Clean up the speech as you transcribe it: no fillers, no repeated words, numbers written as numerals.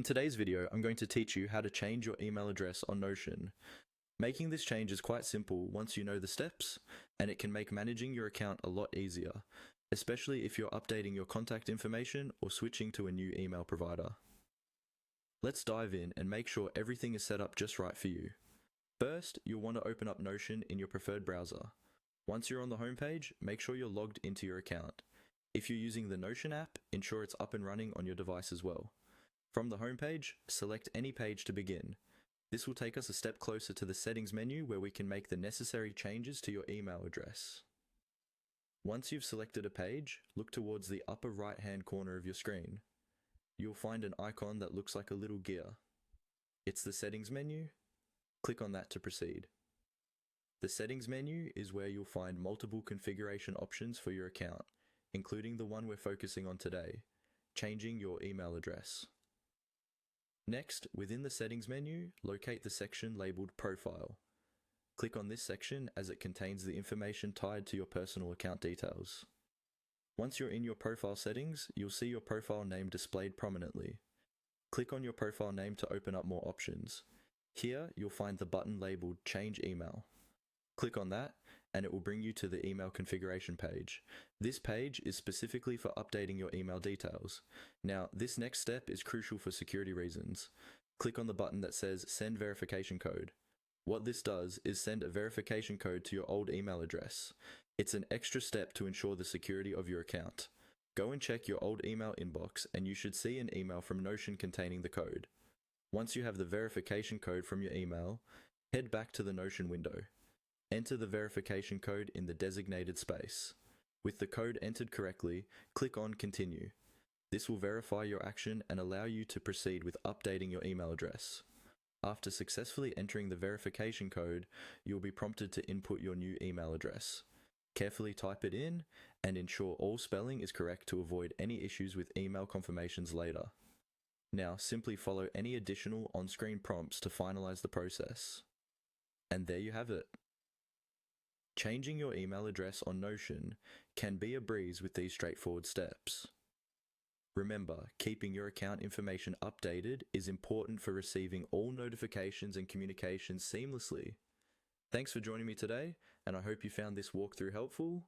today's video, I'm going to teach you how to change your email address on Notion. Making this change is quite simple once you know the steps, and it can make managing your account a lot easier, especially if you're updating your contact information or switching to a new email provider. Let's dive in and make sure everything is set up just right for you. First, you'll want to open up Notion in your preferred browser. Once you're on the homepage, make sure you're logged into your account. If you're using the Notion app, ensure it's up and running on your device as well. From the homepage, select any page to begin. This will take us a step closer to the settings menu where we can make the necessary changes to your email address. Once you've selected a page, look towards the upper right-hand corner of your screen. You'll find an icon that looks like a little gear. It's the settings menu. Click on that to proceed. The settings menu is where you'll find multiple configuration options for your account, including the one we're focusing on today, changing your email address. Next, within the settings menu, locate the section labeled Profile. Click on this section as it contains the information tied to your personal account details. Once you're in your profile settings, you'll see your profile name displayed prominently. Click on your profile name to open up more options. Here, you'll find the button labeled Change Email. Click on that, and it will bring you to the email configuration page. This page is specifically for updating your email details. Now, this next step is crucial for security reasons. Click on the button that says Send Verification Code. What this does is send a verification code to your old email address. It's an extra step to ensure the security of your account. Go and check your old email inbox, and you should see an email from Notion containing the code. Once you have the verification code from your email, head back to the Notion window. Enter the verification code in the designated space. With the code entered correctly, click on Continue. This will verify your action and allow you to proceed with updating your email address. After successfully entering the verification code, you'll be prompted to input your new email address. Carefully type it in and ensure all spelling is correct to avoid any issues with email confirmations later. Now, simply follow any additional on-screen prompts to finalize the process. And there you have it. Changing your email address on Notion can be a breeze with these straightforward steps. Remember, keeping your account information updated is important for receiving all notifications and communications seamlessly. Thanks for joining me today, and I hope you found this walkthrough helpful.